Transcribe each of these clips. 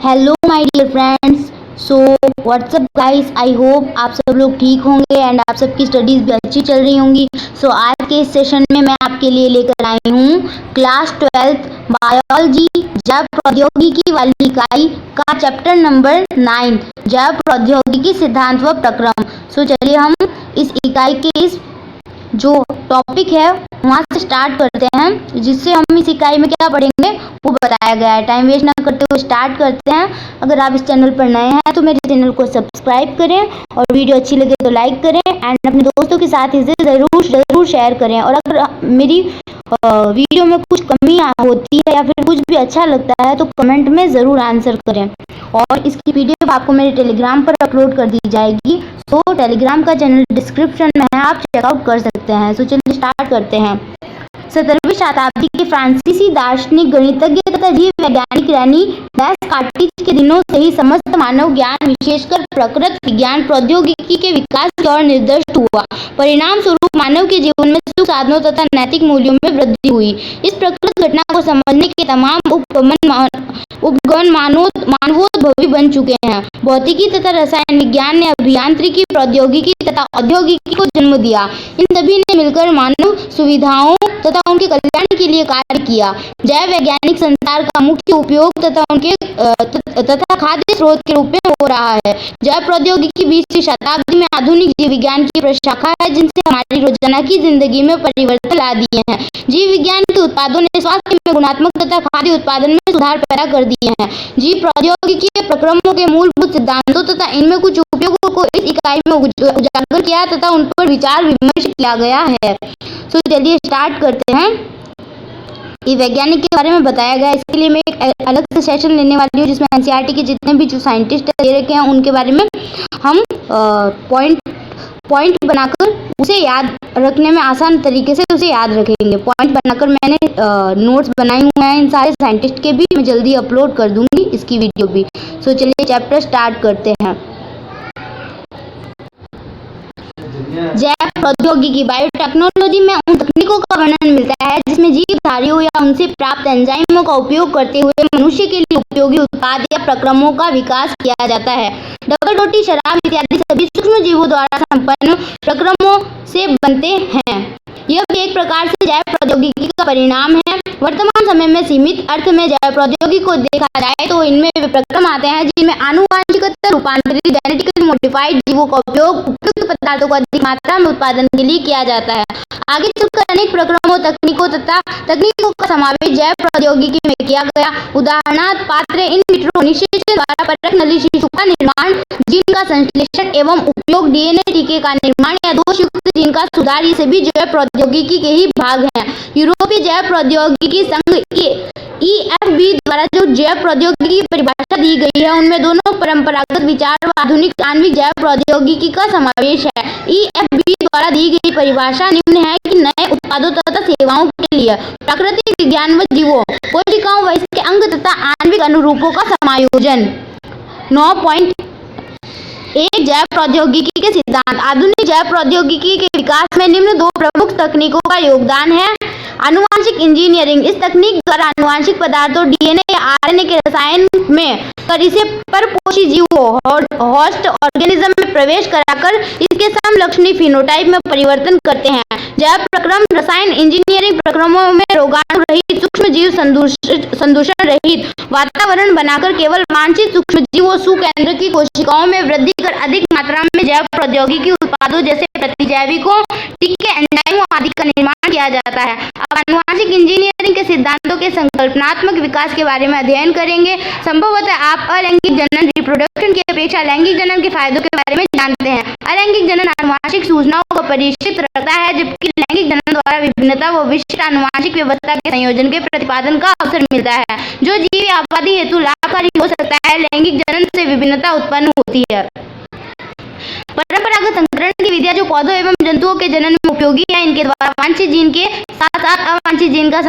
Hello my dear friends. So what's up guys, I hope आप सब लोग ठीक होंगे एंड आप सबकी स्टडीज़ भी अच्छी चल रही होंगी। सो आज के इस सेशन में मैं आपके लिए लेकर आई हूँ क्लास 12th बायोलॉजी जैव प्रौद्योगिकी वाली इकाई का चैप्टर नंबर 9 जैव प्रौद्योगिकी सिद्धांत व प्रक्रम। सो चलिए हम इस इकाई के इस जो टॉपिक है वहाँ से स्टार्ट करते हैं, जिससे हम इस इकाई में क्या पढ़ेंगे वो बताया गया है। टाइम वेस्ट ना करते हुए स्टार्ट करते हैं। अगर आप इस चैनल पर नए हैं तो मेरे चैनल को सब्सक्राइब करें और वीडियो अच्छी लगे तो लाइक करें एंड अपने दोस्तों के साथ इसे ज़रूर शेयर करें। और अगर मेरी वीडियो में कुछ कमी होती है या फिर कुछ भी अच्छा लगता है तो कमेंट में ज़रूर आंसर करें। और इसकी पीडीएफ आपको मेरे टेलीग्राम पर अपलोड कर दी जाएगी। तो टेलीग्राम का चैनल डिस्क्रिप्शन में है, आप चेकआउट कर सकते हैं। तो चलिए स्टार्ट करते हैं। 17वीं शताब्दी के फ्रांसीसी दार्शनिक, गणितज्ञ तथा जीव वैज्ञानिक रेनी डेस्कार्टिस के दिनों से ही समस्त मानव ज्ञान विशेषकर प्रकृति विज्ञान प्रौद्योगिकी के विकास की ओर निर्दिष्ट हुआ। परिणाम स्वरूप मानव के जीवन में सुख साधनों तथा नैतिक मूल्यों में वृद्धि हुई। इस प्रकृति घटना को समझने के तमाम उपगमन मानवोद्भवी बन चुके हैं। भौतिकी तथा रसायन विज्ञान ने अभियांत्रिकी, प्रौद्योगिकी तथा औद्योगिकी को जन्म दिया। इन सभी ने मिलकर मानव सुविधाओं तथा उनके कल्याण के लिए कार्य किया। जैव वैज्ञानिक संसार का मुख्य उपयोग तथा खाद्य स्रोत के रूप में हो रहा है। जैव प्रौद्योगिकी 20वीं शताब्दी में आधुनिक जीव विज्ञान की प्रशाखा है, जिनसे हमारी रोजाना की जिंदगी में परिवर्तन ला दिए हैं। जीव विज्ञान के उत्पादों ने स्वास्थ्य में गुणात्मक तथा खाद्य उत्पादन में सुधार पैदा कर दिए हैं। जीव प्रौद्योगिकी के प्रक्रमों के मूलभूत सिद्धांतों तथा इनमें कुछ उपयोगों को इस इकाई में उजागर किया तथा उन पर विचार विमर्श किया गया है। तो चलिए स्टार्ट करते हैं। ये वैज्ञानिक के बारे में बताया गया है। इसके लिए मैं एक अलग से सेशन लेने वाली हूँ, जिसमें एनसीईआरटी के जितने भी जो साइंटिस्ट दे रखे हैं उनके बारे में हम पॉइंट बनाकर उसे याद रखने में आसान तरीके से उसे याद रखेंगे। पॉइंट बनाकर मैंने नोट्स बनाए हुए हैं इन सारे साइंटिस्ट के भी, मैं जल्दी अपलोड कर दूंगी इसकी वीडियो भी। सो चलिए चैप्टर स्टार्ट करते हैं। जैव प्रौद्योगिकी बायोटेक्नोलॉजी में उन तकनीकों का वर्णन मिलता है जिसमें जीवधारियों या उनसे प्राप्त एंजाइमों का उपयोग करते हुए मनुष्य के लिए उपयोगी उत्पाद या प्रक्रमों का विकास किया जाता है। डबल रोटी, शराब इत्यादि सभी सूक्ष्म जीवों द्वारा संपन्न प्रक्रमों से बनते हैं। यह भी एक प्रकार से जैव प्रौद्योगिकी का परिणाम है। वर्तमान समय में सीमित अर्थ में जैव प्रौद्योगिकी को देखा जाए तो इनमें वे प्रक्रम आते हैं जिनमें आनुवांशिकता रूपांतरित जेनेटिकली मॉडिफाइड जीवों का उपयोग उपयुक्त पदार्थों को अधिक मात्रा में उत्पादन के लिए किया जाता है। आगे चलकर अनेक प्रक्रमों, तकनीकों तथा तकनीकों का समावेश जैव प्रौद्योगिकी में किया गया। उदाहरणार्थ पात्र इन विट्रो निषेचन द्वारा परख नली शिशु का निर्माण, जीन का संश्लेषण एवं उपयोग, डीएनए टीके का निर्माण या दोषयुक्त जीन का सुधार, ये सभी जैव प्रौद्योगिकी के ही भाग हैं। यूरोपीय जैव प्रौद्योगिकी संघ EFB द्वारा जो जैव प्रौद्योगिकी की परिभाषा दी गई है उनमें दोनों परंपरागत विचार व आधुनिक आणविक जैव प्रौद्योगिकी का समावेश है। EFB द्वारा दी गई परिभाषा निम्न है कि नए उत्पादों तथा सेवाओं के लिए प्राकृतिक विज्ञान व जीवों, कोशिकाओं व इसके अंग तथा आणविक अनुरूपों का समायोजन। 9.1 जैव प्रौद्योगिकी के सिद्धांत। आधुनिक जैव प्रौद्योगिकी के विकास में निम्न दो प्रमुख तकनीकों का योगदान है। आनुवांशिक इंजीनियरिंग, इस तकनीक द्वारा आनुवांशिक पदार्थों डीएनए या आरएनए के रसायन में इसे परपोषी जीवों होस्ट ऑर्गेनिज्म में प्रवेश कराकर इसके समलक्षणी फिनोटाइप में परिवर्तन करते हैं। जैव प्रक्रम रसायन इंजीनियरिंग प्रक्रमों में रोगाणु रहित, सूक्ष्म जीव संदूषण रहित वातावरण बनाकर केवल वांछित सूक्ष्म जीवों सुकेंद्र की कोशिकाओं में वृद्धि कर अधिक मात्रा में जैव प्रौद्योगिकी उत्पादों जैसे प्रतिजैविकों, टीके, एंजाइमों आदि का निर्माण किया जाता है। अब आनुवांशिक इंजीनियरिंग के सिद्धांतों के संकल्पनात्मक विकास के बारे में अध्ययन करेंगे। संभवतः आप अलैंगिक जनन रिप्रोडक्शन की अपेक्षा लैंगिक जनन के फायदों के बारे में जानते हैं। अलैंगिक जनन आनुवांशिक सूचनाओं को परिष्कृत रखता है, जबकि लैंगिक जनन द्वारा विभिन्नता व विशिष्ट आनुवांशिक व्यवस्था के संयोजन के प्रतिपादन का अवसर मिलता है, जो जीव या आबादी हेतु लाभकारी हो सकता है। लैंगिक जनन से विभिन्नता उत्पन्न होती है। परंपरागत संकरण की विधियां जो पौधों एवं जंतुओं के जनन में उपयोगी है, इनके द्वारा वांछित जीन के साथ साथ अवांछित जीन का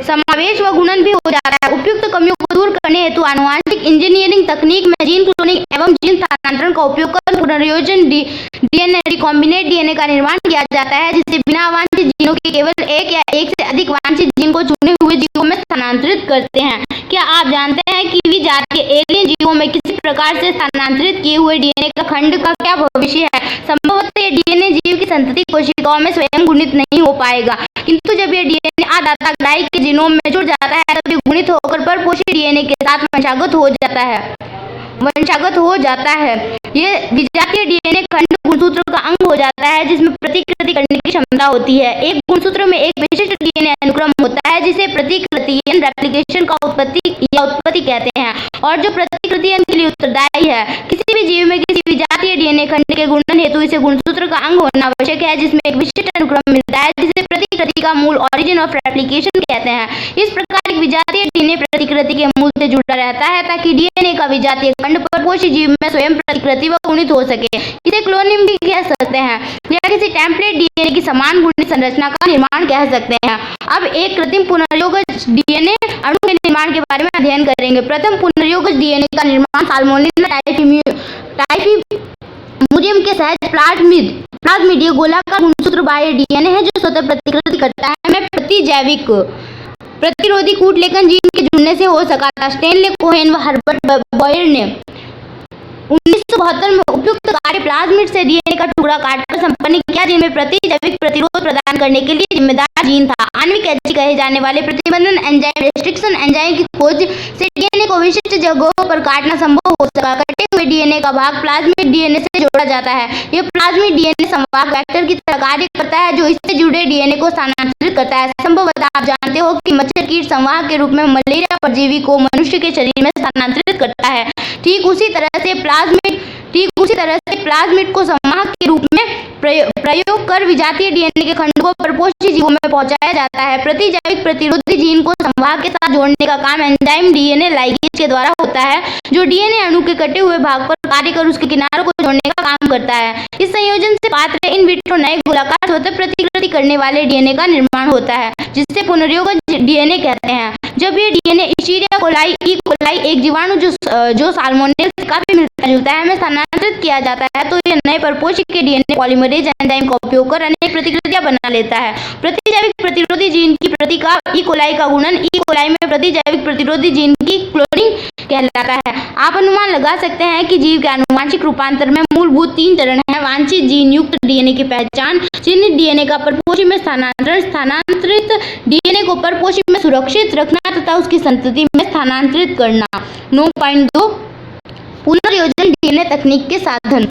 समावेश व गुणन भी हो जाता है। उपयुक्त कमियों को दूर करने हेतु आनुवांशिक इंजीनियरिंग तकनीक में जीन क्लोनिंग एवं जीन स्थानांतरण का उपयोग कर पुनर्योजन डीएनए रिकॉम्बिनेट डीएनए का निर्माण किया जाता है, जिससे बिना अवांछित जीनों के केवल एक या एक से अधिक वांछित जीन को चुने हुए जीवों में स्थानांतरित करते हैं। जानते हैं कि विजातीय एलियन जीवों में किसी प्रकार से स्थानांतरित किए हुए डीएनए का खंड का क्या भविष्य है। संभवतः ये डीएनए जीव की संतति कोशिकाओं में स्वयं गुणित नहीं हो पाएगा, किंतु जब ये डीएनए आदाता ग्राही के जीनोम में जुड़ जाता है तब ये गुणित होकर परपोषी डीएनए के साथ वंशागत हो जाता है। ये विजातीय डीएनए खंड गुणसूत्र का अंग हो जाता है जिसमें प्रतिकृति करने की क्षमता होती है। एक गुणसूत्र में एक विशिष्ट डीएनए अनुक्रम होता है जिसे प्रतिकृतियन रेप्लिकेशन का उत्पत्ति कहते हैं और जो प्रतिकृतियन के लिए उत्तरदायी है। किसी भी जीव में किसी विजातीय डीएनए खंड के गुणन हेतु इसे गुणसूत्र का अंग होना आवश्यक है जिसमें एक विशिष्ट अनुक्रम मिलता है जिसे प्रतिकृति का मूल ऑरिजिन ऑफ रेप्लिकेशन कहते हैं। इस प्रकार एक विजातीय डीएनए प्रतिकृति के मूल से जुड़ा रहता है ताकि डीएनए का विजातीय खंड परपोषी जीव में स्वयं प्रतिकृति व गुणित हो सके। इसे क्लोनिंग भी कह सकते हैं या किसी टेम्पलेट डीएनए की समान गुणित संरचना का निर्माण कह सकते हैं। अब एक कृत्रिम पुनर्योगज डीएनए अणु के निर्माण के बारे में अध्ययन करेंगे। प्रथम पुनर्योगज डीएनए का निर्माण साल्मोनेला टाइफिमुरियम के सहज प्लाज्मिड ये गोलाकार गुणसूत्र बाह्य डीएनए है जो स्वतः प्रतिकृति करता है में प्रतिजैविक प्रतिरोधी कूटलेखन जीन के जुड़ने से हो सका था। स्टेनले कोहेन व हर्बर्ट बॉयर ने 1972 में उपयुक्त कार्य प्लाज्मिड से डीएनए का टुकड़ा काटकर संपन्न किया जिनमें प्रतिजैविक प्रतिरोध प्रदान करने के लिए जिम्मेदार जीन था। आणविक कैंची कहे जाने वाले प्रतिबंधन एंजाइम रेस्ट्रिक्शन एंजाइम की खोज से डीएनए को विशिष्ट जगहों पर काटना संभव हो सका। कटे हुए डीएनए का भाग प्लाज्मिड डीएनए से जोड़ा जाता है। यह प्लाज्मिड डीएनए संवाहक वेक्टर की तरह कार्य करता है जो इससे जुड़े डीएनए को स्थानांतरित करता है। संभवतः आप जानते हो कि मच्छर कीट संवाहक के रूप में मलेरिया परजीवी को मनुष्य के शरीर में स्थानांतरित करता है। ठीक उसी तरह से प्लाज्मिड को संवाहक के रूप में प्रयोग कर विजातीय डीएनए के खंड को परपोषी जीवों में पहुंचाया जाता है। प्रतिजैविक प्रतिरोधी जीन को संवाहक के साथ जोड़ने का काम एंजाइम डीएनए लाइगेज के द्वारा होता है जो डीएनए अणु के कटे हुए भाग पर कार्य कर उसके किनारों को जोड़ने का काम करता है। इस संयोजन से पात्र इन विट्रो नए गोलाकार स्वतः प्रतिकृति करने वाले डीएनए का निर्माण होता है जिससे पुनर्योगज डीएनए कहते हैं। जब ये डीएनए इशीरिया कोलाई ई कोलाई एक जीवाणु जो साल्मोनेला से काफी मिलता जुलता है में स्थानांतरित किया जाता है तो यह नए परपोषी के डीएनए पॉलीमरेज एंजाइम का उपयोग कर अनेक प्रतिकृतियां बना लेता है। प्रतिजैविक प्रतिरोधी जीन की प्रति का ई कोलाई का गुणन ई कोलाई में प्रतिजैविक प्रतिरोधी जीन की क्लोनिंग कहलाता है। आप अनुमान लगा सकते हैं कि जीव के आनुवंशिक रूपांतर में मूलभूत 3 चरण हैं। वांछित जीन युक्त डीएनए की पहचान, चिन्हित डीएनए का परपोषी में स्थानांतरण, स्थानांतरित डीएनए को परपोषी में सुरक्षित रखना तथा उसकी संतति में स्थानांतरित करना। 9.2 पुनर्योजन डीएनए तकनीक के साधन।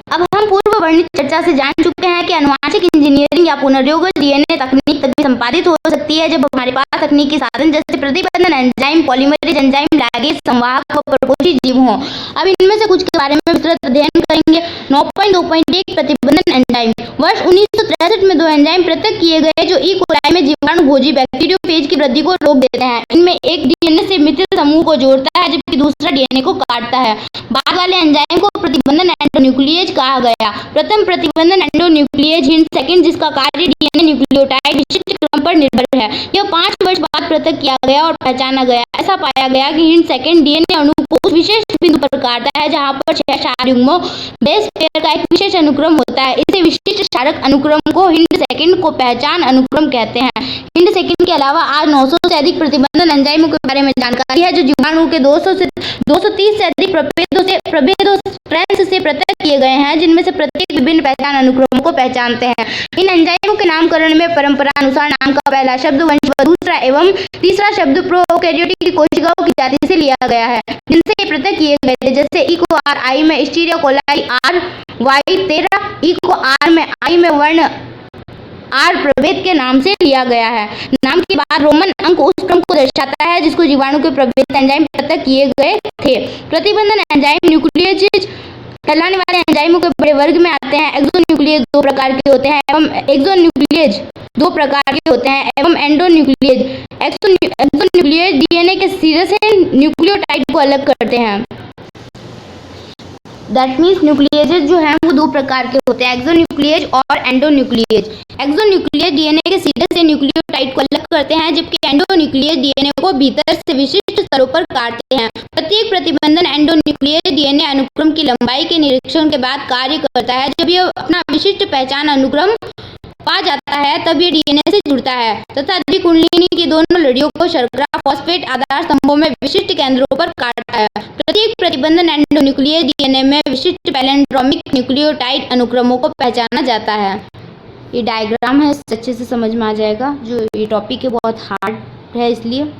अब हम पूर्व वर्णित चर्चा से जान चुके हैं कि आनुवंशिक इंजीनियरिंग या पुनर्योगज डीएनए तकनीक तभी संपादित हो सकती है जब हमारे पास तकनीकी साधन जैसे प्रतिबंधन एंजाइम, पॉलीमरेज एंजाइम, लैगेज, संवाहक व परपोषी जीव हों। अब इनमें से कुछ के बारे में विस्तृत अध्ययन करेंगे। 9.2.1 प्रतिबंधन एंजाइम। वर्ष 1963 में 2 एंजाइम पृथक किए गए जो ई कोलाई में जीवाणु भोजी बैक्टीरियोफेज की वृद्धि को रोक देते हैं। इनमें एक डीएनए से मिथिल समूह को जोड़ता है जबकि दूसरा डीएनए को काटता है। बाद वाले एंजाइम को प्रतिबंधन एंडोन्यूक्लिएज कहा गया। प्रथम प्रतिबंधन एंडोन्यूक्लिएज हिंट सेकंड जिसका कार्य डीएनए न्यूक्लियोटाइड विशिष्ट क्रम पर निर्भर है। यह 5 वर्ष बाद पृथक किया गया और पहचाना गया। ऐसा पाया गया कि हिंट सेकंड डीएनए अणु को उस विशेष बिंदु पर काटता है जहां पर 6 क्षार युग्मों बेस पेयर का एक विशेष अनुक्रम होता है। इसे विशिष्ट क्षारक अनुक्रम को हिंट सेकंड को पहचान अनुक्रम कहते हैं। हिंट सेकंड के अलावा आज 900 से अधिक प्रतिबंधन एंजाइमों के बारे में जानकारी है जो जीवाणु के 230 से अधिक प्रभेदों स्ट्रैंड्स से पृथक किए गए हैं जिनमें से प्रत्येक विभिन्न पहचान अनुक्रमों को पहचानते हैं। इन एंजाइमों के नामकरण में परंपरा अनुसार नाम का पहला शब्द वंशज, दूसरा एवं तीसरा शब्द प्रोकैरियोटिक कोशिकाओं की जाति से लिया गया है जिनसे ये पृथक किए गए थे। जैसे ई को आर आई में स्टीरिया कोलाई आर वाई 13, ई को आर में आई में वर्ण आर प्रभेद के नाम से लिया गया है। नाम के बाद रोमन अंक उस क्रम को दर्शाता है जिसको जीवाणु के प्रभेद एंजाइम पृथक किए गए थे। प्रतिबंधन एंजाइम न्यूक्लियोटाइड फैलाने वाले एंजाइमों के बड़े वर्ग में आते हैं। एक्सोन्यूक्लिएज 2 प्रकार के होते हैं एवं एंडोन्यूक्लिएज। एक्सोन्यूक्लिएज डीएनए के सिरे से न्यूक्लियोटाइड को अलग करते हैं। दैट मीन्स न्यूक्लिएजेज जो हैं वो 2 प्रकार के होते हैं, एक्सोन्यूक्लिएज और एंडोन्यूक्लिएज। एक्सोन्यूक्लिएज डीएनए के सिरे से न्यूक्लियोटाइड को अलग करते हैं जबकि एंडोन्यूक्लिएज डीएनए को भीतर से विशिष्ट स्तरों पर काटते हैं। प्रत्येक प्रतिबंधन एंडोन्यूक्लिएज डीएनए अनुक्रम की लंबाई के निरीक्षण के बाद कार्य करता है। जब यह अपना विशिष्ट पहचान अनुक्रम पा जाता है तब ये डीएनए से जुड़ता है तथा द्विकुंडलिनी की दोनों लड़ियों को शर्करा फॉस्फेट आधार स्तंभों में विशिष्ट केंद्रों पर काटता है। प्रत्येक प्रतिबंधन एंडोन्यूक्लियस डीएनए में विशिष्ट पैलेंड्रोमिक न्यूक्लियोटाइड अनुक्रमों को पहचाना जाता है। ये डायग्राम है, अच्छे से समझ में आ जाएगा। जो ये टॉपिक है बहुत हार्ड है, इसलिए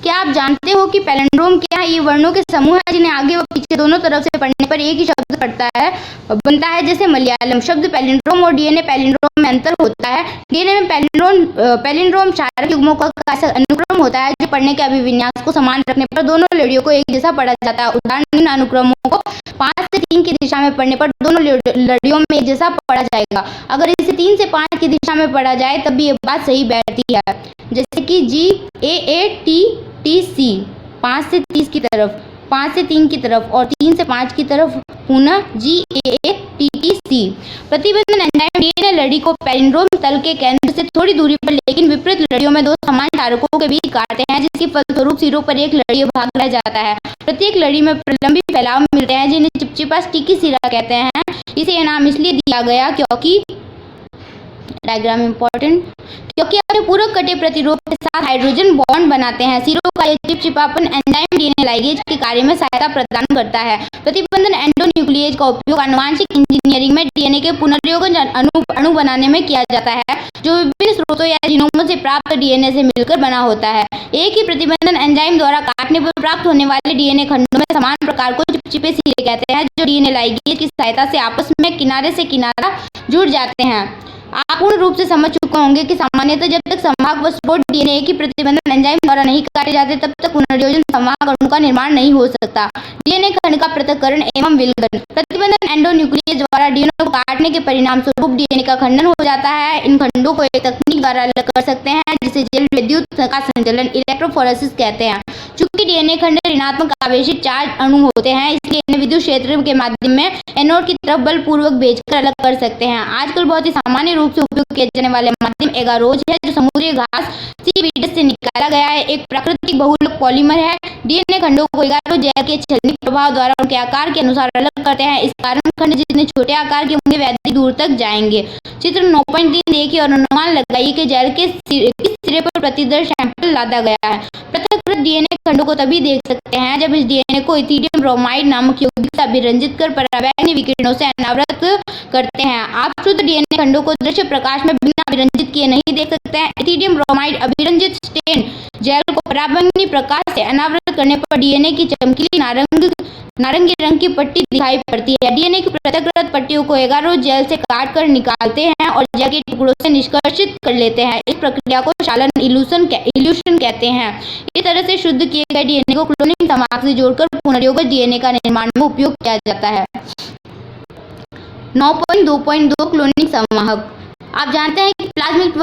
क्या आप जानते हो कि पैलेंड्रोम क्या है? ये वर्णों के समूह है जिन्हें आगे व पीछे दोनों तरफ से पढ़ने पर एक ही शब्द बनता है। जैसे मलयालम शब्द पैलिंड्रोम और डीएनए पैलिंड्रोम में अंतर होता है। डीएनए में पैलिंड्रोम क्षारक युग्मों का ऐसा अनुक्रम होता है जो पढ़ने के अभिविन्यास को समान रखने पर दोनों लड़ियों को एक जैसा पढ़ा जाता है। उदाहरण, इन अनुक्रमों को 5 से 3 की दिशा में पढ़ने पर दोनों लड़ियों में एक जैसा पढ़ा जाएगा। अगर इसे 3 से 5 की दिशा में पढ़ा जाए तब भी ये बात सही बैठती है। जैसे कि GAATTC 5 से 30 की तरफ, 5 से 3 की तरफ और 3 से 5 की तरफ पुनः GAATTC। प्रतिबंधन एंजाइम डीएनए लड़ी को पैलिंड्रोम तल के केंद्र से थोड़ी दूरी पर लेकिन विपरीत लड़ियों में दो समान क्षारकों के बीच काटते हैं, जिसके फलस्वरूप सिरों पर एक लड़ीय भाग रह जाता है। प्रत्येक लड़ी में प्रलंबी फैलाव मिलते हैं जिन्हें चिपचिपा स्टिकी सिरा कहते हैं। इसे यह नाम इसलिए दिया गया क्योंकि डायग्राम इंपॉर्टेंट, क्योंकि अपने पूरक कटे प्रतिरोध के साथ हाइड्रोजन बॉन्ड बनाते हैं। सिरों का यह चिपचिपापन एंजाइम डीएनए लाइगेज के कार्य में सहायता प्रदान करता है। प्रतिबंधन एंडोन्यूक्लियेज का उपयोग आनुवांशिक इंजीनियरिंग में डीएनए के पुनर्योजन अणु बनाने में किया जाता है, जो विभिन्न स्रोतों या जीनोमों से प्राप्त डीएनए से मिलकर बना होता है। एक ही प्रतिबंधन एंजाइम द्वारा काटने पर प्राप्त होने वाले डीएनए खंडों में समान प्रकार को चिपचिपे सिरे कहते हैं, जो डीएनए लाइगेज की सहायता से आपस में किनारे से किनारा जुड़ जाते हैं। आप पूर्ण रूप से समझ चुके होंगे कि सामान्यतः जब तक संवाहक व स्पोर्ट डीएनए की प्रतिबंधन एंजाइम द्वारा नहीं काटे जाते तब तक पुनर्योजन संवाहक अणु का निर्माण नहीं हो सकता। डीएनए खंड का पृथक्करण एवं विलगन प्रतिबंधन एंडोन्यूक्लियस द्वारा डीएनए को काटने के परिणाम स्वरूप डीएनए का खंडन हो जाता है। इन खंडों को एक तकनीक द्वारा अलग कर सकते हैं जिसे जल विद्युत का संचलन इलेक्ट्रोफोरेसिस कहते हैं। चूंकि डीएनए खंड ऋणात्मक आवेशित चार्ज अणु होते हैं, इसलिए इन्हें विद्युत क्षेत्र के माध्यम में एनोड की तरफ बलपूर्वक भेजकर अलग कर सकते हैं। आजकल बहुत ही सामान्य रूप से उपयोग किए जाने वाले माध्यम एगारोज है, जो समुद्री घास सीवीड से निकाला गया है। एक प्राकृतिक बहुलक पॉलीमर है। डीएनए खंडों को एगारोज जेल के छलनी प्रभाव द्वारा उनके आकार के अनुसार अलग करते हैं। इस कारण खंड जितने छोटे आकार के होंगे वे अधिक दूर तक जाएंगे। चित्र 9.3 देखिए और अनुमान लगाइए कि जेल के सिरे पर प्रतिदर्श सैंपल लादा गया है। पृथक्कृत डीएनए खंडों को तभी देख सकते हैं जब इस डीएनए को इथिडियम ब्रोमाइड नामक यौगिक से अभिरंजित कर पराबैंगनी विकिरणों से अनावृत करते हैं। आप शुद्ध डीएनए खंडों को दृश्य प्रकाश में बिना अभिरंजित किए नहीं देख सकते हैं। इथिडियम ब्रोमाइड अभिरंजित स्टेन जेल को पराबैंगनी प्रकाश से अनावृत करने पर डीएनए की चमकीली नारंगी रंग की पट्टी दिखाई पड़ती है। डीएनए की पृथक्कृत पट्टियों को एगारोज जेल से काटकर निकालते हैं और जेल के टुकड़ों से निष्कर्षित कर लेते हैं। इस प्रक्रिया को क्षालन इल्यूशन कहते हैं। इस तरह से शुद्ध किए गए डीएनए को क्लोनिंग संवाहक से जोड़कर पुनर्योजित डीएनए का निर्माण में उपयोग किया जाता है। 9.2.2 क्लोनिंग संवाहक। आप जानते हैं कि प्लाज्मिक व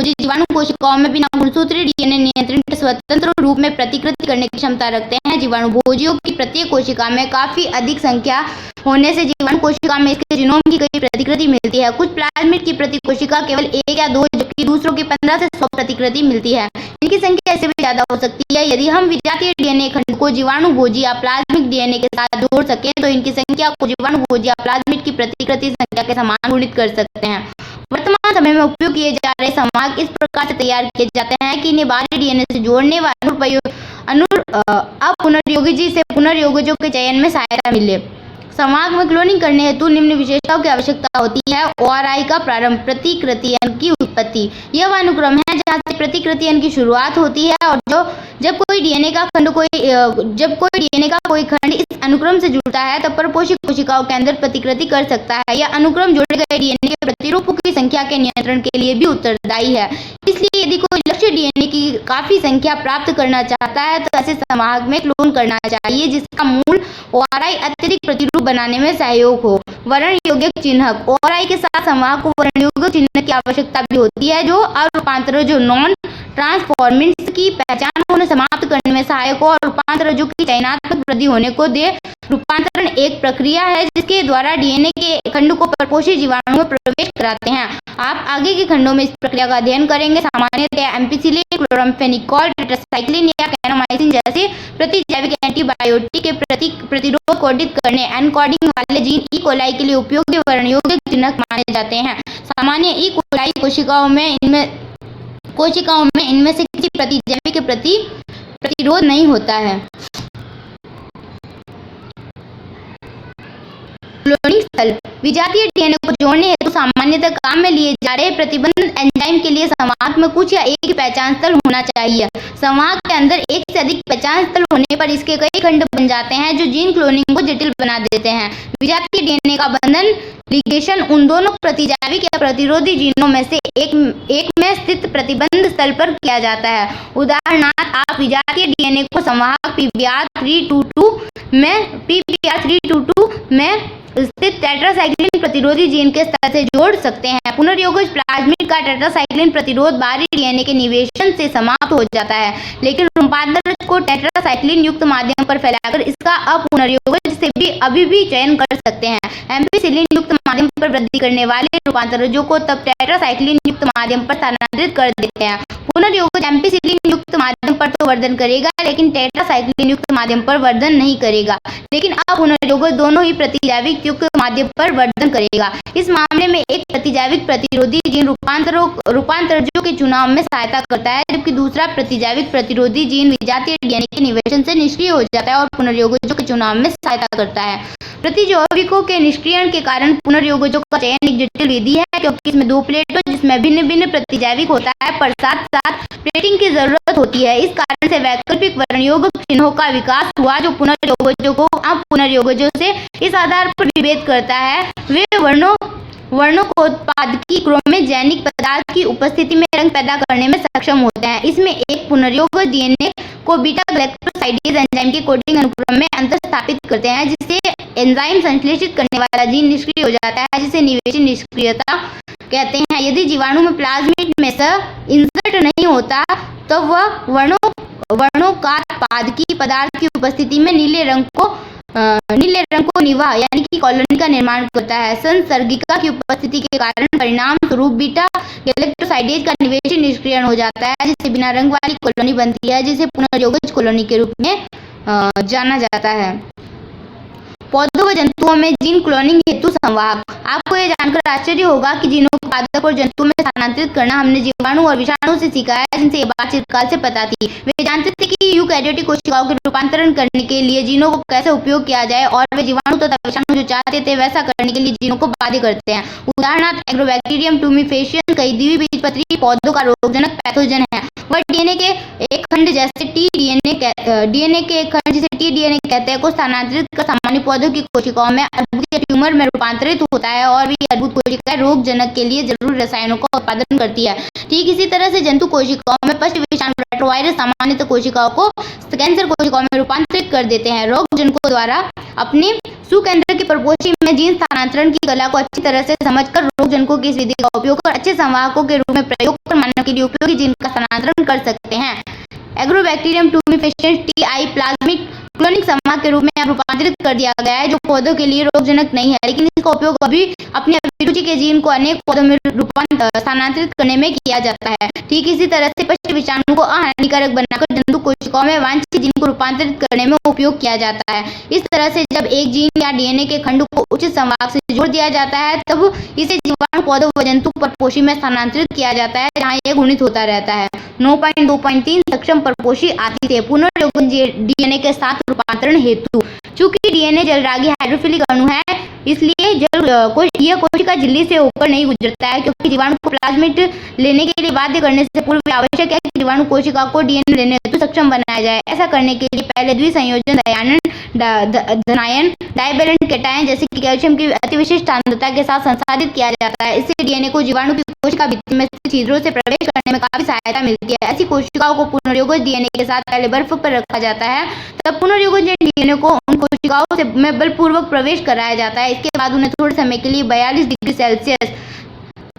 जीवाणु कोशिकाओं में बिना गुणसूत्रीय डीएनए नियंत्रण के स्वतंत्र रूप में प्रतिकृति करने की क्षमता रखते हैं। जीवाणु भोजियों की प्रत्येक कोशिका में काफी अधिक संख्या होने से जीवाणु कोशिका में इसके जीनोम की कई प्रतिकृति मिलती है। कुछ प्लाज्मिड की प्रति कोशिका केवल 1 या 2, जबकि दूसरों की 15 से 100 प्रतिकृति मिलती है। इनकी संख्या ऐसे भी ज्यादा हो सकती है। यदि हम विजातीय डीएनए खंड को जीवाणु भोजी या प्लाज्मिक डीएनए के साथ जोड़ सके तो इनकी संख्या को जीवाणु भोजी या प्लाज्मिड की प्रतिकृति संख्या के समान गुणित कर सकते हैं। वर्तमान समय में उपयोग किए जा रहे संवाहक इस प्रकार से तैयार किए जाते हैं कि इन्हें बाहरी डीएनए से जोड़ने व पुनर्योगी से पुनर्योगजों के चयन में सहायता मिले। संवाहक में क्लोनिंग करने हेतु निम्न विशेषताओं की आवश्यकता होती है। ORI का प्रारंभ, प्रतिकृतियन की उत्पत्ति। यह वह अनुक्रम है जहाँ से प्रतिकृतियन की शुरुआत होती है और जब कोई डीएनए का कोई खंड इस अनुक्रम से जुड़ता है तब परपोषी कोशिकाओं के अंदर प्रतिकृति कर सकता है। यह अनुक्रम जोड़े गए डीएनए के प्रतिरूपों की संख्या के नियंत्रण के लिए भी उत्तरदायी है। इसलिए यदि कोई लक्ष्य डीएनए की काफी संख्या प्राप्त करना चाहता है तो ऐसे संवाहक में क्लोन करना चाहिए जिसका मूल ORI अत्यधिक प्रतिरूप बनाने में सहयोग हो। वर्ण योग्यक चिन्हक। ORI के साथ संवाहक को वर्ण योग्यक चिन्ह की आवश्यकता भी होती है जो अरूपांतरजों नॉन ट्रांसफॉर्मेंट्स की पहचान होने समाप्त करने में सहायक हो और रूपांतरजों की चयनात्मक वृद्धि होने को दे। रूपांतरण एक प्रक्रिया है जिसके द्वारा डीएनए के खंड को परपोषी जीवाणु में प्रवेश कराते हैं। आप आगे के खंडों में इस प्रक्रिया का अध्ययन करेंगे। सामान्यतः एम्पिसिलिन, क्लोराम्फेनिकोल, टेट्रासाइक्लिन या कैनोमाइसिन जैसे प्रतिजैविक एंटीबायोटिक के प्रतिरोध कोडित करने एन्कोडिंग वाले जीन ई कोलाई के लिए उपयोगी वर्णयोग्य जनक माने जाते हैं। सामान्य ई कोलाई कोशिकाओं में इनमें से किसी प्रतिजैविक के प्रति प्रतिरोध नहीं होता है। क्लोनिंग स्थल विजातीय डीएनए को जोड़ने हेतु सामान्यतः काम में लिए जा रहे प्रतिबंध एंजाइम के लिए संवाहक में कुछ या एक ही पहचान स्थल होना चाहिए। संवाहक के अंदर एक से अधिक पहचान स्थल होने पर इसके कई खंड बन जाते हैं जो जीन क्लोनिंग को जटिल बना देते हैं। विजातीय डीएनए का बंधन लिगेशन उन दोनों प्रतिजैविक या प्रतिरोधी जीनों में से एक में स्थित प्रतिबंध स्थल पर किया जाता है। उदाहरणार्थ आप विजातीय डीएनए को संवाहक PBR322 में स्थित टेट्रासाइक्लिन प्रतिरोधी जीन के स्तर से जोड़ सकते हैं। पुनर्योगज प्लाज्मिड का टेट्रासाइक्लिन प्रतिरोध बाहरी डीएनए के निवेशन से समाप्त हो जाता है, लेकिन रूपांतरक को टेट्रासाइक्लिन युक्त माध्यम पर फैलाकर इसका अपुनर्योगज से भी अभी भी चयन कर सकते हैं। एम्पिसिलिन युक्त माध्यम पर वृद्धि करने वाले रूपांतरजों को तब टेट्रासाइक्लिन युक्त माध्यम पर स्थानांतरित कर देते हैं। पुनर्योगज एम्पिसिलिन युक्त माध्यम पर तो वर्धन करेगा, लेकिन टेट्रासाइक्लिन युक्त माध्यम पर वर्धन नहीं करेगा, लेकिन अपुनर्योगज दोनों ही प्रतिजैविक युक्त माध्यम पर वर्धन करेगा। इस मामले में एक प्रतिजैविक प्रतिरोधी जीन रूपांतरजों के चुनाव में सहायता करता है, जबकि दूसरा प्रतिजैविक प्रतिरोधी जीन विजातीय डीएनए के निवेशन से निष्क्रिय हो जाता है और पुनर्योगजों के चुनाव में सहायता करता है। प्रतिजैविकों के निष्क्रियण के कारण पुनर्योगजों का चयन एक जटिल विधि है, क्योंकि इसमें दो प्लेटों जिसमें भिन्न भिन्न प्रतिजैविक होता है पर साथ साथ प्लेटिंग की जरूरत होती है। इस कारण से वैकल्पिक वर्णयोग चिन्हों का विकास हुआ जो पुनर्योगजों को अपुनर्योगजों से इस आधार पर विभेद करता है वे वर्णों को उत्पादकी क्रोमोजेनिक पदार्थ की उपस्थिति में रंग पैदा करने में सक्षम होते हैं। इसमें एक पुनर्योगज डीएनए को बीटा ग्लाइकोसाइडेज एंजाइम के कोडिंग अनुक्रम में अंतर स्थापित करते हैं, जिससे एंजाइम संश्लेषित करने वाला जीन निष्क्रिय हो जाता है, जिसे निवेशी निष्क्रियता कहते हैं। यदि जीवाणु में प्लाज्मिड में से इंसर्ट नहीं होता तो वह वर्णों का उत्पादकी पदार्थ की उपस्थिति में नीले रंग को निवाह यानी कि कॉलोनी का निर्माण करता है। संसर्गिका की उपस्थिति के कारण परिणाम स्वरूप बीटा गैलेक्टोसाइडेज का निवेशी निष्क्रियण हो जाता है, जिससे बिना रंग वाली कॉलोनी बनती है, जिसे पुनर्योगज कॉलोनी के रूप में जाना जाता है। पौधों व जंतुओं में जीन क्लोनिंग हेतु संवाहक। आपको यह जानकर आश्चर्य होगा कि जीनों को पादप और जंतु में स्थानांतरित करना हमने जीवाणु और विषाणु से सीखा है, जिनसे ये बात चिरकाल से पता थी। वे जानते थे कि यूकैरियोटिक कोशिकाओं के रूपांतरण करने के लिए जीनों को कैसे उपयोग किया जाए, और वे जीवाणु तथा विषाणु जो चाहते थे वैसा करने के लिए जीनों को बाध्य करते हैं। उदाहरणार्थ एग्रोबैक्टीरियम ट्यूमिफेशियस कई द्विबीजपत्री पौधों का रोगजनक पैथोजन है। वह डीएनए के एक खंड जैसे डीएनए के एक खंड जिसे टीडीएनए कहते हैं को स्थानांतरित कर सामान्य पौधों की कोशिकाओं में अर्बुद या ट्यूमर में रूपांतरित होता है, और भी अर्बुद कोशिकाएं रोगजनक के लिए जरूरी रसायनों का उत्पादन करती है। ठीक इसी तरह से जंतु कोशिकाओं में पशु विषाणु रेट्रोवायरस सामान्यतः कोशिकाओं को कैंसर कोशिकाओं में रूपांतरित कर देते हैं। रोगजनकों द्वारा अपने सुकेंद्र के परपोषी में जीन स्थानांतरण की कला को अच्छी तरह से समझकर रोगजनकों की इस विधि का उपयोग कर अच्छे संवाहकों के रूप में प्रयोग कर मानव के लिए उपयोगी जीन का स्थानांतरण कर सकते हैं। एग्रोबैक्टीरियम ट्यूमिफेशियस टीआई प्लाज्मिड क्लोनिक संवाहक के रूप में रूपांतरित कर दिया गया है, जो पौधों के लिए रोगजनक नहीं है, लेकिन इसका उपयोग अभी अपनी अभिरुचि के जीन को अनेक पौधों में स्थानांतरित करने में किया जाता है। ठीक इसी तरह से पशु विषाणु को अहानिकारक बनाकर जंतु कोशिकाओं में वांछित जीन को रूपांतरित करने में उपयोग किया जाता है। इस तरह से जब एक जीन या डीएनए के खंड को उचित संवाहक से जोड़ दिया जाता है, तब इसे जीवाणु पौधों व जंतु परपोषी में स्थानांतरित किया जाता है, जहाँ यह गुणित होता रहता है। 9.2.3 सक्षम परपोषी आती थे पुनर्योगज डीएनए के साथ रूपांतरण हेतु। चूंकि डीएनए जलरागी हाइड्रोफिलिक अणु है, इसलिए यह कोशिका झिल्ली से होकर नहीं गुजरता है, क्योंकि जीवाणु को प्लाज्मिड लेने के लिए बाध्य करने से पूर्व आवश्यक है कि जीवाणु कोशिका को डीएनए लेने हेतु सक्षम बनाया जाए। ऐसा करने के लिए पहले द्विसंयोजन धनायन डाइवैलेंट कैटायन जैसे कि कैल्शियम की अतिविशिष्ट सांद्रता के साथ संसाधित किया जाता है। इससे डीएनए को जीवाणु की कोशिका भित्ति में स्थित छिद्रों से प्रवेश करने में काफी सहायता मिलती है। ऐसी कोशिकाओं को पुनर्योगज डीएनए के साथ पहले बर्फ पर रखा जाता है, तब पुनर्योगज डीएनए को उन कोशिकाओं से में बलपूर्वक प्रवेश कराया जाता है। इसके बाद उन्हें थोड़े समय के लिए 42 डिग्री सेल्सियस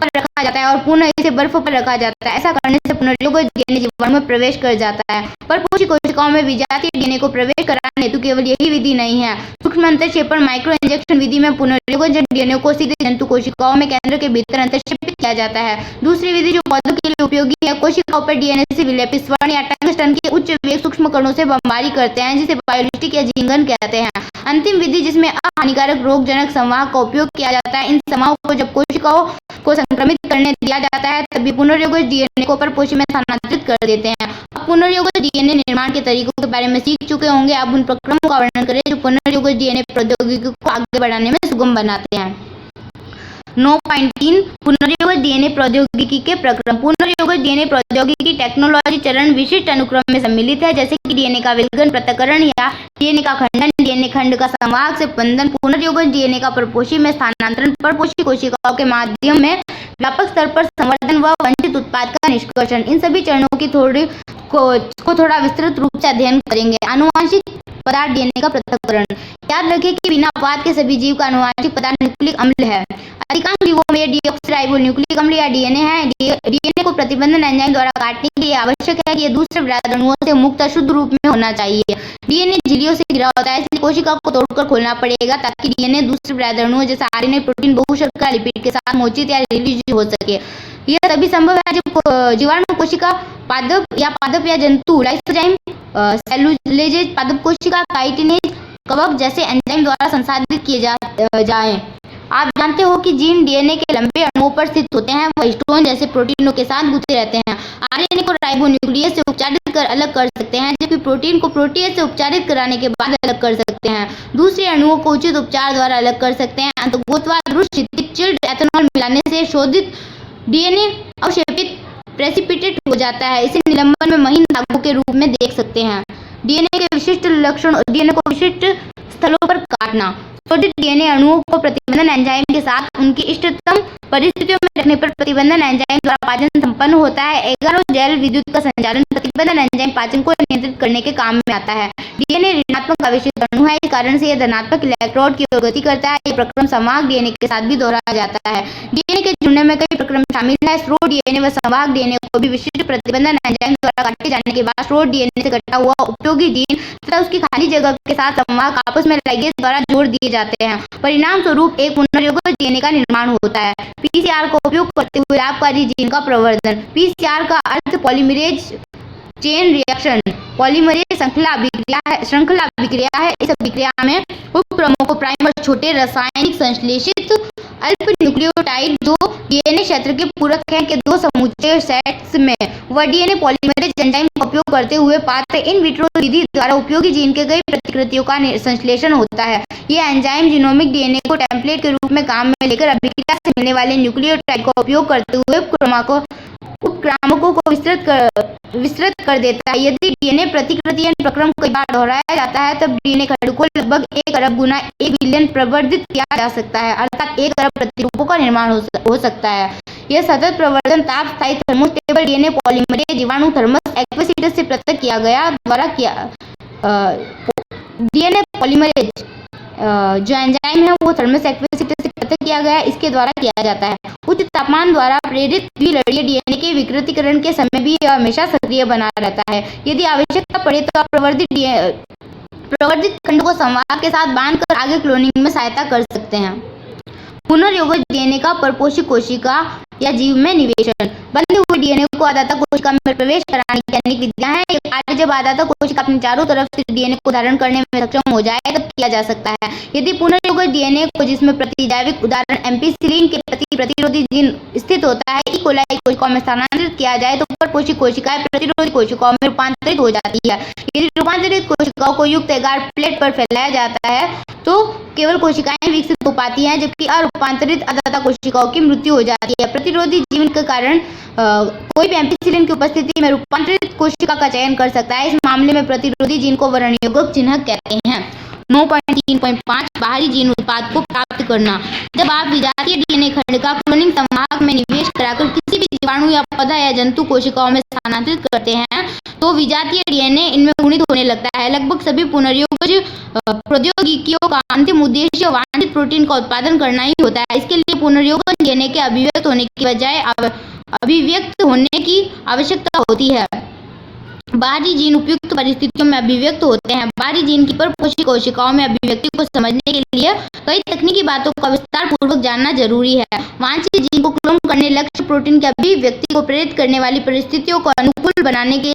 पर रखा जाता है और पुनः इसे बर्फ पर रखा जाता है। ऐसा करने से पुनर्योगज डीएनए जीवाणु में प्रवेश कर जाता है। परपोषी कोशिकाओं में विजातीय डीएनए को प्रवेश कराने हेतु केवल यही विधि नहीं है। सूक्ष्म अंतःक्षेपण माइक्रो इंजेक्शन विधि में पुनर्योगज डीएनए को सीधे जंतु कोशिकाओं में केंद्र के भीतर अंतःक्षेपित किया जाता है। दूसरी विधि जो पौधों के लिए उपयोगी है, कोशिकाओं पर डीएनए से विलेपित स्वर्ण या टंगस्टन के उच्च वेग सूक्ष्म कणों से बमबारी करते हैं, जिसे बायोलिटिक या जीनगन कहते हैं। अंतिम विधि जिसमें अहानिकारक रोगजनक संवाहक का उपयोग किया जाता है। इन संवाहकों को जब कोशिकाओं को संक्रमित करने दिया जाता है तभी पुनर्योगज डीएनए को परपोषी में स्थानांतरित कर देते हैं। अब पुनर्योगज डीएनए निर्माण के तरीकों के बारे में सीख चुके होंगे। अब उन प्रक्रमों का वर्णन करें जो पुनर्योगज डीएनए प्रौद्योगिकी को आगे बढ़ाने में सुगम बनाते हैं। 9.3 पुनर्योगज डीएनए प्रौद्योगिकी के प्रक्रम। पुनर्योगज डीएनए प्रौद्योगिकी टेक्नोलॉजी चरण विशिष्ट अनुक्रम में सम्मिलित है, जैसे कि डीएनए का विलगन, पृथक्करण या डीएनए का खंडन, डीएनए खंड का संवाहक से बंधन, पुनर्योगज डीएनए का परपोषी में स्थानांतरण, परपोषी कोशिकाओं के माध्यम में व्यापक स्तर पर संवर्धन व वंचित उत्पाद का निष्कर्षण। इन सभी चरणों की थोड़ा विस्तृत रूप से अध्ययन करेंगे। आनुवांशिक पदार्थ डीएनए का पृथक्करण। याद रखें कि बिना अपवाद के सभी जीव का आनुवांशिक पदार्थ न्यूक्लिक अम्ल है। अधिकांश जीवों में डीऑक्सीराइबोन्यूक्लिक अम्ल या डीएनए है। डीएनए को प्रतिबंधन एंजाइम द्वारा काटने के लिए आवश्यक है कि यह दूसरे बृहद अणुओं से मुक्त अशुद्ध रूप में होना चाहिए। डीएनए झिल्लियों से घिरा होता है, इसलिए कोशिका को तोड़कर खोलना पड़ेगा ताकि डीएनए दूसरे बृहद अणुओं जैसे आरएनए, प्रोटीन, बहुशर्करा लिपिड के साथ मोचित या रिलीज हो सके। यह तभी संभव है जब जीवाणु कोशिका पादप या जंतु लाइसोजाइम, सेलुलोजेज, पादप कोशिका, काइटिनेज, कवक जैसे एंजाइम द्वारा संसाधित किए जाएं। आप जानते हो कि जीन डीएनए के लंबे अणुओं पर स्थित होते हैं, वह हिस्टोन जैसे प्रोटीनों के साथ गुंथे रहते हैं। आरएनए को राइबोन्यूक्लियस से उपचारित कर अलग कर सकते हैं, जबकि प्रोटीन को प्रोटीएज से उपचारित कराने के बाद अलग कर सकते हैं। दूसरे अणुओं को उचित उपचार द्वारा अलग कर सकते हैं। अंतर्गोत्वाद रुष्ट, क्षितिज, चिल्ड, एथेनॉल मिलाने से शोधित डीएनए अवक्षेपित प्रेसिपिटेट हो जाता है। इसे निलंबन में महीन धागों के रूप में देख सकते हैं। डीएनए के विशिष्ट लक्षण, डीएनए को विशिष्ट स्थलों पर काटना। शोधित डीएनए अणुओं को प्रतिबंधन एंजाइम के साथ उनकी इष्टतम परिस्थितियों में रखने पर प्रतिबंधन एंजाइम द्वारा पाचन संपन्न होता है। एगारो जैल विद्युत का संचालन प्रतिबंधन एंजाइम पाचन को नियंत्रित करने के काम में आता है। डीएनए ऋणात्मक आवेशित अणु है, इस कारण से यह धनात्मक इलेक्ट्रोड की ओर गति करता है। यह प्रक्रम संवाहक डीएनए के साथ भी दोहराया जाता है। डीएनए के जुड़ने में कई प्रक्रम शामिल है। स्रोत डीएनए व संवाहक डीएनए को भी विशिष्ट प्रतिबंधन एंजाइम द्वारा काटे जाने के बाद स्रोत डीएनए से कटा हुआ उपयोगी जीन तथा उसकी खाली जगह के साथ संवाहक आपस में लिगेज द्वारा जोड़ दिए जाते हैं। परिणाम स्वरूप एक पुनर्योगज डीएनए का निर्माण होता है। पीसीआर का उपयोग करते हुए लाभकारी जीन का प्रवर्धन। पीसीआर का अर्थ पॉलीमरेज चेन रिएक्शन, पॉलीमरेज श्रृंखला अभिक्रिया है। इस अभिक्रिया में उपक्रमों को प्राइमर छोटे रासायनिक संश्लेषित अल्प न्यूक्लियोटाइड जो डीएनए क्षेत्र के पूरक हैं के दो समुच्चय सेट्स में वह डीएनए पॉलीमरेज एंजाइम का उपयोग करते हुए पात्र इन विट्रो विधि द्वारा उपयोगी जीन के कई प्रतिकृतियों का संश्लेषण होता है। यह एंजाइम जीनोमिक डीएनए को टेम्पलेट के रूप में काम में लेकर अभिक्रिया से मिलने वाले न्यूक्लियोटाइड का उपयोग करते हुए उपक्रामकों को विस्तृत कर देता है। यदि डीएनए प्रतिकृति प्रक्रम कई बार दोहराया जाता है तब डीएनए खंड को लगभग 1 अरब गुना 1 बिलियन प्रवर्धित किया जा सकता है, अर्थात 1 अरब प्रतिरूपों का निर्माण हो सकता है। यह सतत प्रवर्धन ताप स्थायी थर्मोस्टेबल डीएनए पॉलीमरेज जीवाणु थर्मस एक्वेसिटस से पृथक किया गया द्वारा किया। डीएनए पॉलीमरेज जो एंजाइम है वो थर्मस एक्वेसिटस से पृथक किया गया, इसके द्वारा किया जाता है। उच्च तापमान द्वारा प्रेरित द्विलड़ीय डीएनए के विकृतीकरण के समय भी यह हमेशा सक्रिय बना रहता है। यदि आवश्यकता पड़े तो आप प्रवर्धित खंड को संवाहक के साथ बांधकर आगे क्लोनिंग में सहायता कर सकते हैं। पुनर्योगज डीएनए का परपोषी कोशिका या जीव में निवेशन। बंधे हुए डीएनए को आदाता कोशिका में प्रवेश कराने की अनेक विधियां हैं। ये कार्य जब आदाता कोशिका अपने चारों तरफ से डीएनए को धारण करने में सक्षम हो जाए तब किया जा सकता है। यदि पुनर्योगज डीएनए को जिसमें प्रतिजैविक उदाहरण एम्पिसिलिन के प्रति प्रतिरोधी जीन स्थित होता है ई कोलाई कोशिकाओं में स्थानांतरित किया जाए तो परपोषी कोशिकाएं प्रतिरोधी कोशिकाओं में रूपांतरित हो जाती है। यदि रूपांतरित कोशिकाओं को युक्त एगार प्लेट पर फैलाया जाता है तो केवल कोशिकाएं विकसित हो पाती हैं, जबकि अरूपांतरित आदाता कोशिकाओं की मृत्यु हो जाती है। प्रतिरोधी जीवन के कारण कोई भी एम्पिसिलिन की उपस्थिति में रूपांतरित कोशिका का चयन कर सकता है। इस मामले में प्रतिरोधी जीन को वर्णयोगक चिन्ह कहते हैं। 9.3.5 बाहरी जीन उत्पाद को प्राप्त करना। जब आप विजातीय डीएनए खंड का क्लोनिंग संवाहक में निवेश कराकर किसी भी जीवाणु या पौधा या जंतु कोशिकाओं में स्थानांतरित करते हैं तो विजातीय डीएनए इनमें गुणित होने लगता है। लगभग सभी पुनर्योगज प्रौद्योगिकियों का अंतिम उद्देश्य वांछित प्रोटीन का उत्पादन करना ही होता है। इसके लिए पुनर्योगज डीएनए के अभिव्यक्त होने की बजाय अभिव्यक्त होने की आवश्यकता होती है। बाहरी जीन उपयुक्त परिस्थितियों में अभिव्यक्त होते हैं। बाहरी जीन की परपोषी कोशिकाओं में अभिव्यक्ति को समझने के लिए कई तकनीकी बातों का विस्तार पूर्वक जानना जरूरी है। वांछित जीन को क्लोन करने, लक्ष्य प्रोटीन की अभिव्यक्ति को प्रेरित करने वाली परिस्थितियों को अनुकूल बनाने के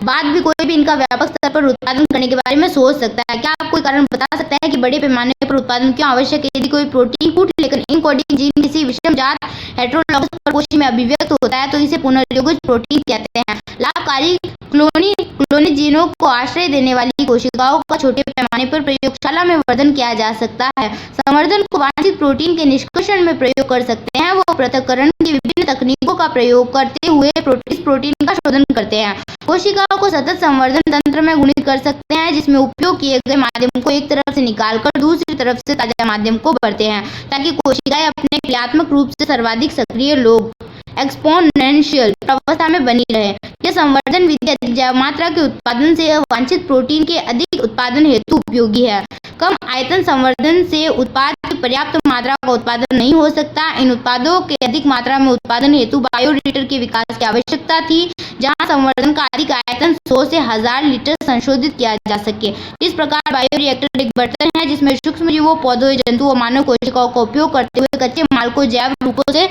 बाद भी कोई भी इनका व्यापक स्तर पर उत्पादन करने के बारे में सोच सकता है। क्या आप कोई कारण बता सकते हैं कि बड़े पैमाने पर उत्पादन क्यों आवश्यक है? यदि कोई प्रोटीन कूट लेकर इनकोडिंग जीन किसी विषम जात हेटेरोलॉगस परपोषी में अभिव्यक्त होता है तो इसे पुनर्योजित प्रोटीन कहते हैं। लाभकारी क्लोनित जीनों को आश्रय देने वाली कोशिकाओं का छोटे पैमाने पर प्रयोगशाला में वर्धन किया जा सकता है। संवर्धन को वांछित प्रोटीन के निष्कर्षण में प्रयोग कर सकते हैं। वो पृथक्करण की विभिन्न तकनीकों का प्रयोग करते हुए प्रोटीन का शोधन करते हैं। कोशिकाओं को सतत संवर्धन तंत्र में गुणित कर सकते हैं, जिसमें उपयोग किए गए माध्यम को एक तरफ से निकालकर दूसरी तरफ से ताजा माध्यम को भरते हैं, ताकि कोशिकाएं अपने क्रियात्मक रूप से सर्वाधिक सक्रिय लोग एक्सपोनेंशियल अवस्था में बनी रहे। यह संवर्धन विधि अधिक जैव मात्रा के उत्पादन से वांछित प्रोटीन के अधिक उत्पादन हेतु उपयोगी है। कम आयतन संवर्धन से उत्पाद की पर्याप्त मात्रा का उत्पादन नहीं हो सकता। इन उत्पादों के अधिक मात्रा में उत्पादन हेतु बायोरिएक्टर के विकास की आवश्यकता थी, जहां संवर्धन का अधिक आयतन 100 से 1000 लीटर संशोधित किया जा सके। इस प्रकार बायोरिएक्टर एक बर्तन है जिसमें सूक्ष्मजीवों, पौधों, जंतुओं और मानव कोशिकाओं का उपयोग करते हुए कच्चे माल को जैव रूपों से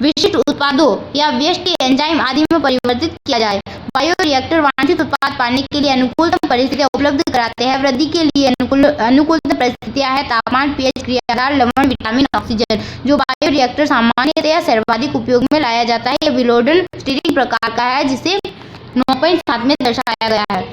विशिष्ट उत्पादों या व्यष्टि एंजाइम आदि में परिवर्तित किया जाए। बायोरिएक्टर वांछित उत्पाद पाने के लिए अनुकूलतम परिस्थितियां उपलब्ध कराते हैं। वृद्धि के लिए अनुकूलतम परिस्थितियां हैं तापमान, पीएच, क्रियाधार, लवण, विटामिन, ऑक्सीजन। जो बायोरिएक्टर सामान्यतया सर्वाधिक उपयोग में लाया जाता है, यह विलोडन स्टीरिंग प्रकार का है, जिसे 9.7 में दर्शाया गया है।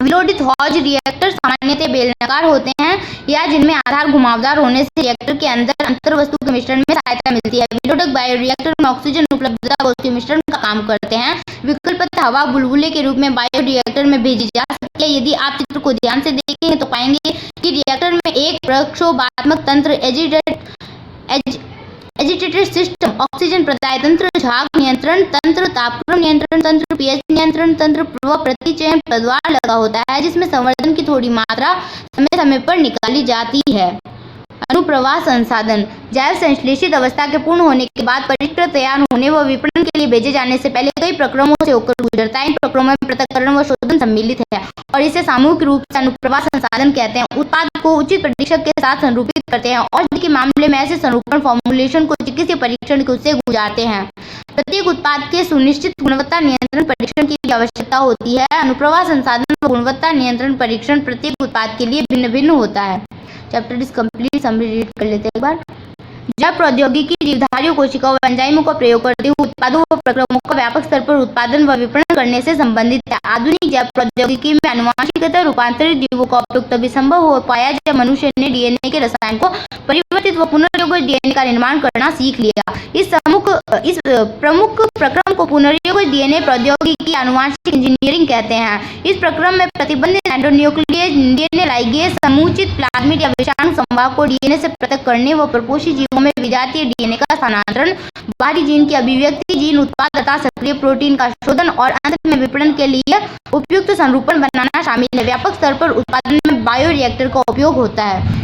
विलोडित हॉज रिएक्टर सामान्यतः बेलनाकार होते हैं या जिनमें आधार घुमावदार होने से रिएक्टर के अंदर अंतर्वस्तु के मिश्रण में सहायता मिलती है। विलोडक बायोरिएक्टर में ऑक्सीजन उपलब्धता को उसके मिश्रण का काम करते हैं। विकल्पतः हवा बुलबुले के रूप में बायोरिएक्टर में भेजी जा सकती है। यदि आप चित्र को ध्यान से देखेंगे तो पाएंगे कि रिएक्टर में एक प्रक्षोभात्मक तंत्र, एजिटेटेड सिस्टम, ऑक्सीजन प्रदाय तंत्र, झाग नियंत्रण तंत्र, तापक्रम नियंत्रण तंत्र, पीएच नियंत्रण तंत्र व प्रतिचयन पदवार लगा होता है, जिसमें संवर्धन की थोड़ी मात्रा समय समय पर निकाली जाती है। अनुप्रवाह संसाधन जैव संश्लेषित अवस्था के पूर्ण होने के बाद परिष्कृत तैयार होने व विपणन के लिए भेजे जाने से पहले कई प्रक्रमों से होकर गुजरता है। इन प्रक्रमों में पृथक्करण व शोधन सम्मिलित है और इसे सामूहिक रूप से अनुप्रवाह संसाधन कहते हैं। उत्पाद को उचित प्रतिशत के साथ संरूपित करते हैं। औषधि के मामले में ऐसे संरूपण फॉर्मुलेशन को चिकित्सीय परीक्षण से गुजारते हैं। प्रत्येक उत्पाद के सुनिश्चित गुणवत्ता नियंत्रण परीक्षण की भी आवश्यकता होती है। अनुप्रवाह संसाधन व गुणवत्ता नियंत्रण परीक्षण प्रत्येक उत्पाद के लिए भिन्न भिन्न होता है। Chapter is complete, summary read कर लेते हैं एक बार। जब प्रौद्योगिकी जीवधारियों कोशिकाओं व एंजाइमों का प्रयोग करते हुए उत्पादों व प्रक्रमों का व्यापक स्तर पर उत्पादन व विपणन करने से संबंधित है। आधुनिक जैव प्रौद्योगिकी में अनुवांशिकतः रूपांतरित जीवों का उपयोग तभी संभव हो पाया जब मनुष्य ने डीएनए के रसायन को परिवर्तित व पुनर्योजित डीएनए का निर्माण करना सीख लिया। इस प्रमुख प्रक्रम को पुनर्योजित डीएनए प्रौद्योगिकी आनुवंशिक इंजीनियरिंग कहते हैं। इस प्रक्रम में प्रतिबंधित एंडोन्यूक्लियस डीएनए लाइगेज समुचित प्लाज्मिड या विषाणु संवाहक को डीएनए से पृथक करने व प्रपोषी जीवों में विजातीय डीएनए का स्थानांतरण, बाहरी जीन की अभिव्यक्ति, जीन उत्पाद तथा सक्रिय प्रोटीन का शोधन और अंत में विपणन के लिए उपयुक्त संरूपण बनाना शामिल है। व्यापक स्तर पर उत्पादन में बायोरिएक्टर का उपयोग होता है।